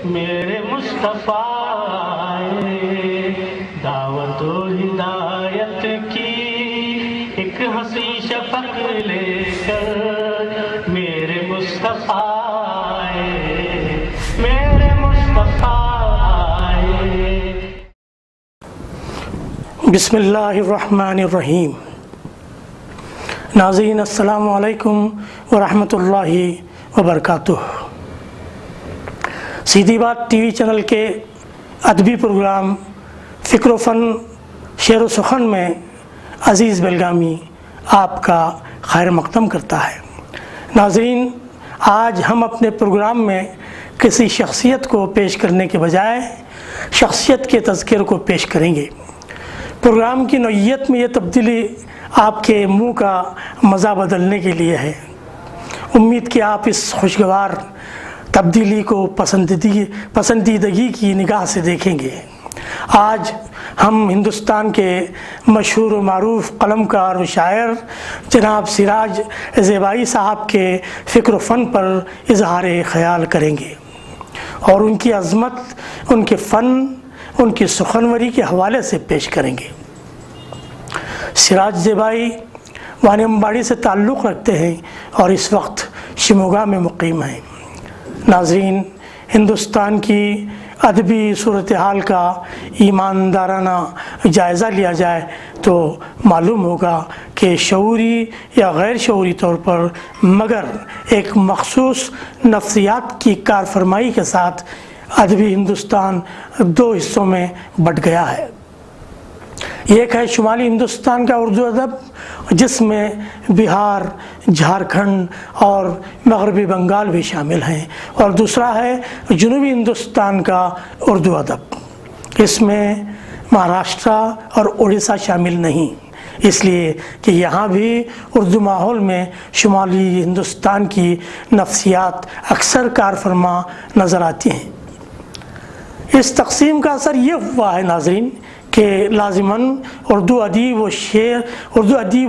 میرے مصطفیٰ آئے دعوت و ہدایت کی ایک ہنسی شفق لے کر، میرے مصطفیٰ آئے، میرے مصطفیٰ آئے۔ بسم اللہ الرحمن الرحیم۔ ناظرین السلام علیکم ورحمۃ اللہ وبرکاتہ۔ سیدھی بات ٹی وی چینل کے ادبی پروگرام فکر و فن شعر و سخن میں عزیز بیلگامی آپ کا خیر مقدم کرتا ہے۔ ناظرین، آج ہم اپنے پروگرام میں کسی شخصیت کو پیش کرنے کے بجائے شخصیت کے تذکر کو پیش کریں گے۔ پروگرام کی نوعیت میں یہ تبدیلی آپ کے منہ کا مزہ بدلنے کے لیے ہے۔ امید کہ آپ اس خوشگوار تبدیلی کو پسندیدگی کی نگاہ سے دیکھیں گے۔ آج ہم ہندوستان کے مشہور و معروف قلمکار و شاعر جناب سراج زیبائی صاحب کے فکر و فن پر اظہار خیال کریں گے اور ان کی عظمت، ان کے فن، ان کی سخنوری کے حوالے سے پیش کریں گے۔ سراج زیبائی وانی امباڑی سے تعلق رکھتے ہیں اور اس وقت شموگا میں مقیم ہیں۔ ناظرین، ہندوستان کی ادبی صورتحال کا ایماندارانہ جائزہ لیا جائے تو معلوم ہوگا کہ شعوری یا غیر شعوری طور پر مگر ایک مخصوص نفسیات کی کارفرمائی کے ساتھ ادبی ہندوستان دو حصوں میں بٹ گیا ہے۔ ایک ہے شمالی ہندوستان کا اردو ادب، جس میں بہار، جھارکھنڈ اور مغربی بنگال بھی شامل ہیں، اور دوسرا ہے جنوبی ہندوستان کا اردو ادب۔ اس میں مہاراشٹرا اور اڑیسہ شامل نہیں، اس لیے کہ یہاں بھی اردو ماحول میں شمالی ہندوستان کی نفسیات اکثر کارفرما نظر آتی ہیں۔ اس تقسیم کا اثر یہ ہوا ہے ناظرین کہ لازماً اردو ادیب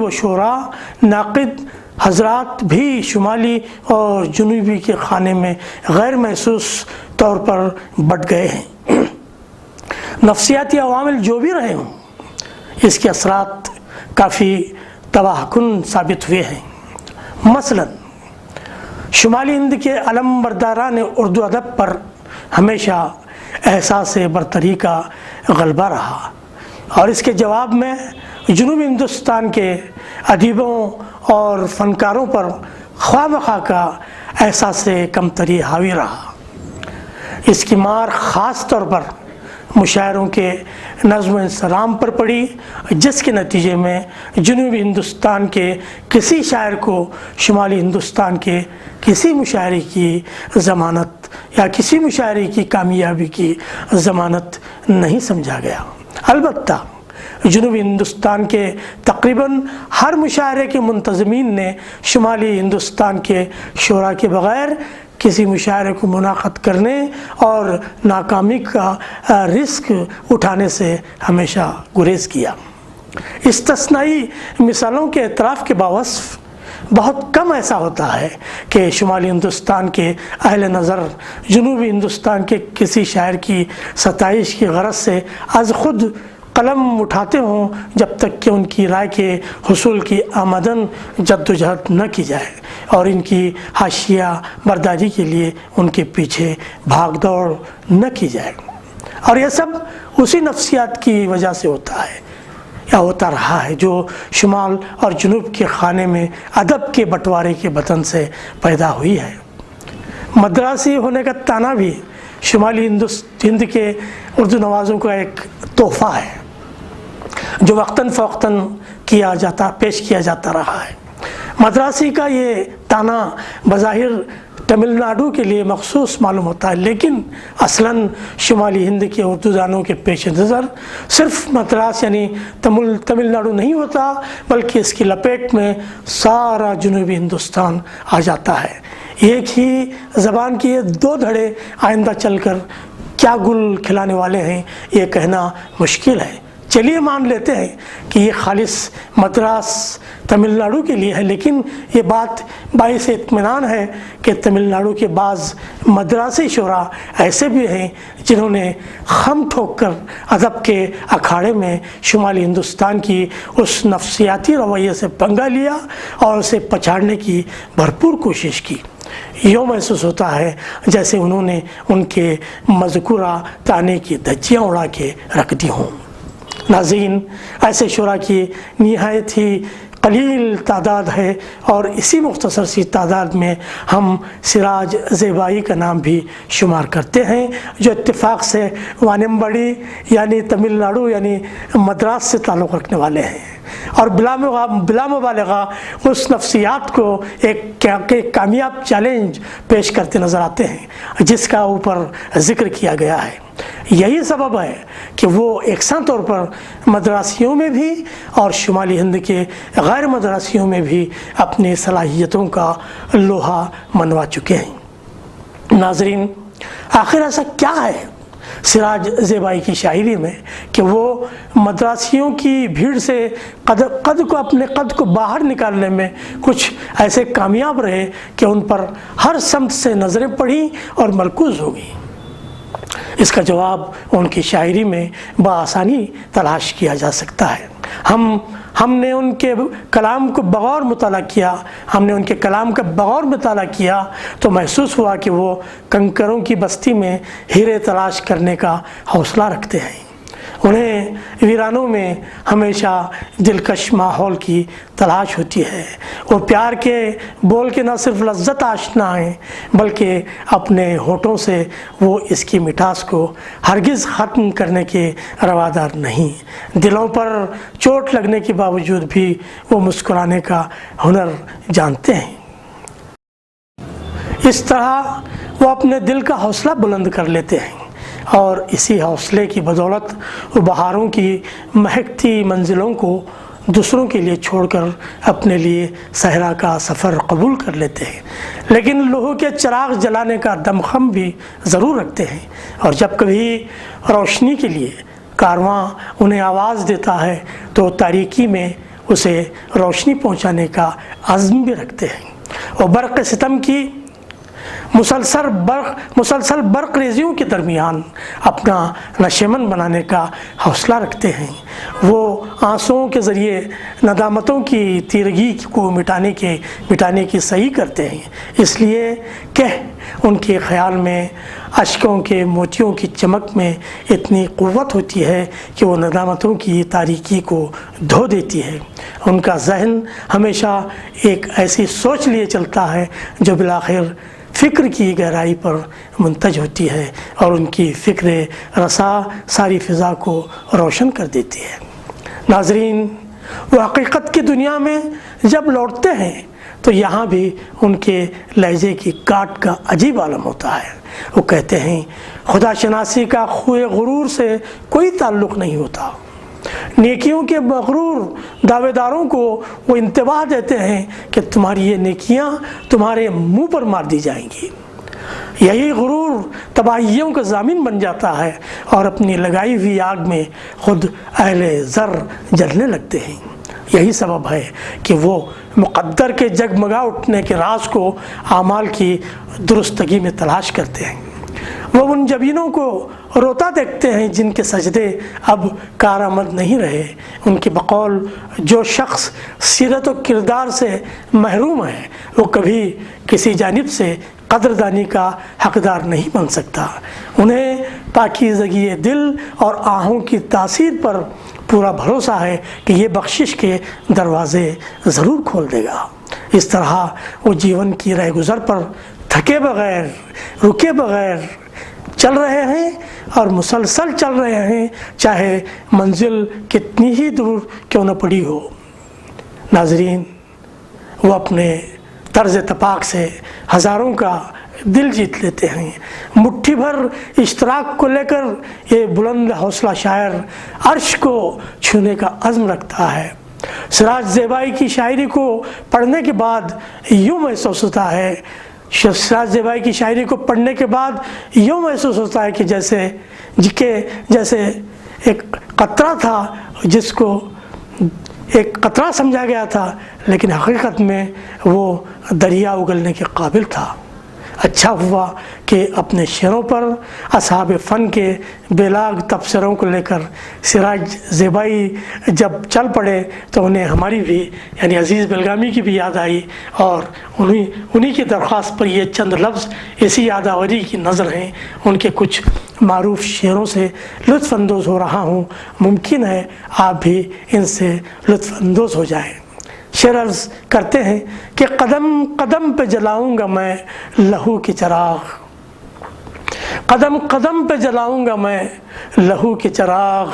و شعراء، ناقد حضرات بھی شمالی اور جنوبی کے خانے میں غیر محسوس طور پر بٹ گئے ہیں۔ نفسیاتی عوامل جو بھی رہے ہوں، اس کے اثرات کافی تباہ کن ثابت ہوئے ہیں۔ مثلاً شمالی ہند کے علم برداران اردو ادب پر ہمیشہ احساس برتری کا غلبہ رہا، اور اس کے جواب میں جنوبی ہندوستان کے ادیبوں اور فنکاروں پر خواہ مخواہ کا احساس کمتری حاوی رہا۔ اس کی مار خاص طور پر مشاعروں کے نظم و انصرام پر پڑی، جس کے نتیجے میں جنوبی ہندوستان کے کسی شاعر کو شمالی ہندوستان کے کسی مشاعرے کی ضمانت یا کسی مشاعرے کی کامیابی کی ضمانت نہیں سمجھا گیا۔ البتہ جنوبی ہندوستان کے تقریباً ہر مشاعرے کے منتظمین نے شمالی ہندوستان کے شعراء کے بغیر کسی مشاعرے کو منعقد کرنے اور ناکامی کا رسک اٹھانے سے ہمیشہ گریز کیا۔ استثنائی مثالوں کے اعتراف کے باوصف بہت کم ایسا ہوتا ہے کہ شمالی ہندوستان کے اہل نظر جنوبی ہندوستان کے کسی شاعر کی ستائش کی غرض سے از خود قلم اٹھاتے ہوں، جب تک کہ ان کی رائے کے حصول کی آمدن جدوجہد نہ کی جائے اور ان کی حاشیہ برداری کے لیے ان کے پیچھے بھاگ دوڑ نہ کی جائے۔ اور یہ سب اسی نفسیات کی وجہ سے ہوتا ہے یا ہوتا رہا ہے جو شمال اور جنوب کے خانے میں ادب کے بٹوارے کے بطن سے پیدا ہوئی ہے۔ مدراسی ہونے کا تانا بھی شمالی ہند کے اردو نوازوں کا ایک تحفہ ہے جو وقتاً فوقتاً پیش کیا جاتا رہا ہے۔ مدراسی کا یہ تانا بظاہر تمل ناڈو کے لیے مخصوص معلوم ہوتا ہے، لیکن اصلاً شمالی ہند کے اردو دانوں کے پیش نظر صرف مدراس یعنی تمل ناڈو نہیں ہوتا، بلکہ اس کی لپیٹ میں سارا جنوبی ہندوستان آ جاتا ہے۔ ایک ہی زبان کی یہ دو دھڑے آئندہ چل کر کیا گل کھلانے والے ہیں، یہ کہنا مشکل ہے۔ چلیے مان لیتے ہیں کہ یہ خالص مدراس تمل ناڈو کے لیے ہے، لیکن یہ بات باعث اطمینان ہے کہ تمل ناڈو کے بعض مدراسی شعراء ایسے بھی ہیں جنہوں نے خم ٹھوک کر ادب کے اکھاڑے میں شمالی ہندوستان کی اس نفسیاتی رویے سے پنگا لیا اور اسے پچاڑنے کی بھرپور کوشش کی۔ یوں محسوس ہوتا ہے جیسے انہوں نے ان کے مذکورہ تانے کی دھجیاں اڑا کے رکھ دی ہوں۔ ناظرین، ایسے شعراء کی نہایت ہی قلیل تعداد ہے، اور اسی مختصر سی تعداد میں ہم سراج زیبائی کا نام بھی شمار کرتے ہیں، جو اتفاق سے وانمبڑی یعنی تمل ناڈو یعنی مدراس سے تعلق رکھنے والے ہیں، اور بلا مبالغہ اس نفسیات کو ایک کامیاب چیلنج پیش کرتے نظر آتے ہیں جس کا اوپر ذکر کیا گیا ہے۔ یہی سبب ہے کہ وہ یکساں طور پر مدراسیوں میں بھی اور شمالی ہند کے غیر مدراسیوں میں بھی اپنی صلاحیتوں کا لوہا منوا چکے ہیں۔ ناظرین، آخر ایسا کیا ہے سراج زیبائی کی شاعری میں کہ وہ مدراسیوں کی بھیڑ سے اپنے قد کو باہر نکالنے میں کچھ ایسے کامیاب رہے کہ ان پر ہر سمت سے نظریں پڑیں اور مرکوز ہو گئیں؟ اس کا جواب ان کی شاعری میں بآسانی تلاش کیا جا سکتا ہے۔ ہم نے ان کے کلام کو بغور مطالعہ کیا تو محسوس ہوا کہ وہ کنکروں کی بستی میں ہیرے تلاش کرنے کا حوصلہ رکھتے ہیں۔ انہیں ویرانوں میں ہمیشہ دلکش ماحول کی تلاش ہوتی ہے۔ وہ پیار کے بول کے نہ صرف لذت آشنا ہیں بلکہ اپنے ہونٹوں سے وہ اس کی مٹھاس کو ہرگز ختم کرنے کے روادار نہیں۔ دلوں پر چوٹ لگنے کے باوجود بھی وہ مسکرانے کا ہنر جانتے ہیں۔ اس طرح وہ اپنے دل کا حوصلہ بلند کر لیتے ہیں، اور اسی حوصلے کی بدولت وہ بہاروں کی مہکتی منزلوں کو دوسروں کے لیے چھوڑ کر اپنے لیے صحرا کا سفر قبول کر لیتے ہیں، لیکن لوہوں کے چراغ جلانے کا دمخم بھی ضرور رکھتے ہیں، اور جب کبھی روشنی کے لیے کارواں انہیں آواز دیتا ہے تو تاریکی میں اسے روشنی پہنچانے کا عزم بھی رکھتے ہیں۔ اور برق ستم کی مسلسل برق ریزیوں کے درمیان اپنا نشیمن بنانے کا حوصلہ رکھتے ہیں۔ وہ آنسوؤں کے ذریعے ندامتوں کی تیرگی کو مٹانے کی صحیح کرتے ہیں، اس لیے کہ ان کے خیال میں اشکوں کے موتیوں کی چمک میں اتنی قوت ہوتی ہے کہ وہ ندامتوں کی تاریکی کو دھو دیتی ہے۔ ان کا ذہن ہمیشہ ایک ایسی سوچ لیے چلتا ہے جو بالآخر فکر کی گہرائی پر منتج ہوتی ہے، اور ان کی فکر رسا ساری فضا کو روشن کر دیتی ہے۔ ناظرین، وہ حقیقت کی دنیا میں جب لوٹتے ہیں تو یہاں بھی ان کے لہجے کی کاٹ کا عجیب عالم ہوتا ہے۔ وہ کہتے ہیں خدا شناسی کا خوئے غرور سے کوئی تعلق نہیں ہوتا۔ نیکیوں کے مغرور دعوے داروں کو وہ انتباہ دیتے ہیں کہ تمہاری یہ نیکیاں تمہارے منہ پر مار دی جائیں گی۔ یہی غرور تباہیوں کا ضامن بن جاتا ہے، اور اپنی لگائی ہوئی آگ میں خود اہل زر جلنے لگتے ہیں۔ یہی سبب ہے کہ وہ مقدر کے جگمگا اٹھنے کے راز کو اعمال کی درستگی میں تلاش کرتے ہیں۔ وہ ان جبینوں کو روتا دیکھتے ہیں جن کے سجدے اب کارآمد نہیں رہے۔ ان کے بقول جو شخص سیرت و کردار سے محروم ہے وہ کبھی کسی جانب سے قدردانی کا حقدار نہیں بن سکتا۔ انہیں پاکیزگی دل اور آہوں کی تاثیر پر پورا بھروسہ ہے کہ یہ بخشش کے دروازے ضرور کھول دے گا۔ اس طرح وہ جیون کی رہ گزر پر تھکے بغیر رکے بغیر چل رہے ہیں، اور مسلسل چل رہے ہیں، چاہے منزل کتنی ہی دور کیوں نہ پڑی ہو۔ ناظرین، وہ اپنے طرز تپاک سے ہزاروں کا دل جیت لیتے ہیں۔ مٹھی بھر اشتراک کو لے کر یہ بلند حوصلہ شاعر عرش کو چھونے کا عزم رکھتا ہے۔ سراج زیبائی کی شاعری کو پڑھنے کے بعد یوں محسوس ہوتا ہے کہ جیسے ایک قطرہ تھا جس کو ایک قطرہ سمجھا گیا تھا، لیکن حقیقت میں وہ دریا اگلنے کے قابل تھا۔ اچھا ہوا کہ اپنے شعروں پر اصحاب فن کے بے لاگ تبصروں کو لے کر سراج زیبائی جب چل پڑے تو انہیں ہماری بھی یعنی عزیز بلگامی کی بھی یاد آئی، اور انہی کی درخواست پر یہ چند لفظ اسی یادآوری کی نظر ہیں۔ ان کے کچھ معروف شعروں سے لطف اندوز ہو رہا ہوں، ممکن ہے آپ بھی ان سے لطف اندوز ہو جائیں۔ شعر عرض کرتے ہیں کہ قدم قدم پہ جلاؤں گا میں لہو کے چراغ، قدم قدم پہ جلاؤں گا میں لہو کے چراغ،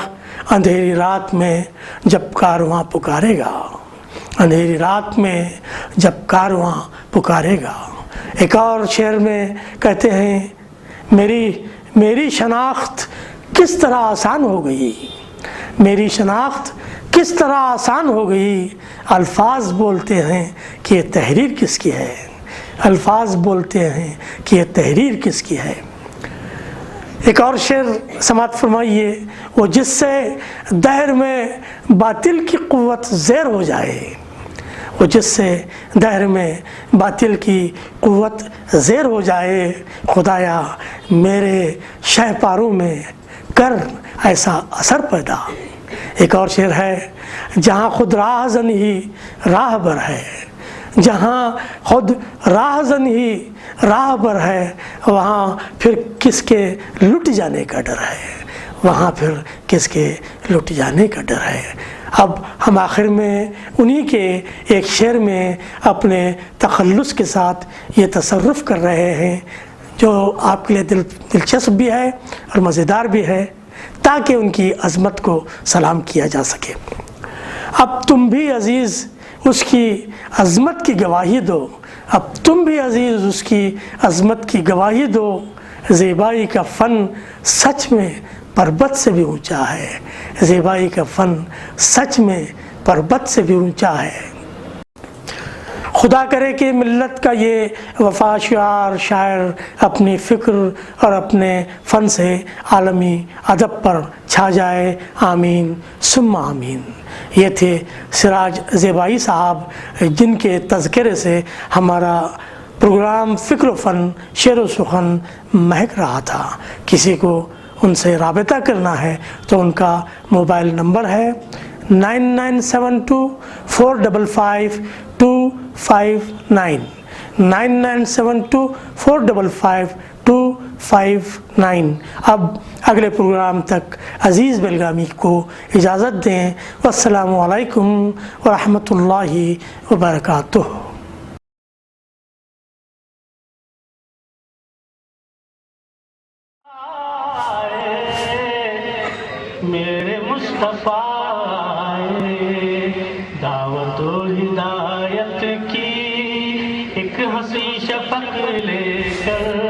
اندھیری رات میں جب کارواں پکارے گا، اندھیری رات میں جب کارواں پکارے گا۔ ایک اور شعر میں کہتے ہیں میری شناخت کس طرح آسان ہو گئی، میری شناخت کس طرح آسان ہو گئی، الفاظ بولتے ہیں کہ یہ تحریر کس کی ہے، الفاظ بولتے ہیں کہ یہ تحریر کس کی ہے۔ ایک اور شعر سماعت فرمائیے، وہ جس سے دہر میں باطل کی قوت زیر ہو جائے، وہ جس سے دہر میں باطل کی قوت زیر ہو جائے، خدایا میرے شہ پاروں میں کر ایسا اثر پیدا۔ ایک اور شعر ہے، جہاں خود راہزن ہی راہ بر ہے، جہاں خود راہزن ہی راہ بر ہے، وہاں پھر کس کے لٹ جانے کا ڈر ہے، وہاں پھر کس کے لٹ جانے کا ڈر ہے۔ اب ہم آخر میں انہی کے ایک شعر میں اپنے تخلص کے ساتھ یہ تصرف کر رہے ہیں جو آپ کے لیے دلچسپ بھی ہے اور مزیدار بھی ہے، تاکہ ان کی عظمت کو سلام کیا جا سکے۔ اب تم بھی عزیز اس کی عظمت کی گواہی دو، اب تم بھی عزیز اس کی عظمت کی گواہی دو، زیبائی کا فن سچ میں پربت سے بھی اونچا ہے، زیبائی کا فن سچ میں پربت سے بھی اونچا ہے۔ خدا کرے کہ ملت کا یہ وفا شعار شاعر اپنی فکر اور اپنے فن سے عالمی ادب پر چھا جائے، آمین ثم آمین۔ یہ تھے سراج زیبائی صاحب، جن کے تذکرے سے ہمارا پروگرام فکر و فن شعر و سخن مہک رہا تھا۔ کسی کو ان سے رابطہ کرنا ہے تو ان کا موبائل نمبر ہے 9972455259 9972455259۔ اب اگلے پروگرام تک عزیز بلگامی کو اجازت دیں۔ والسلام علیکم ورحمۃ اللہ وبرکاتہ۔ میرے مصطفیٰ آئے، دعوت و ہدایت کی ایک حسین شفق لے کر۔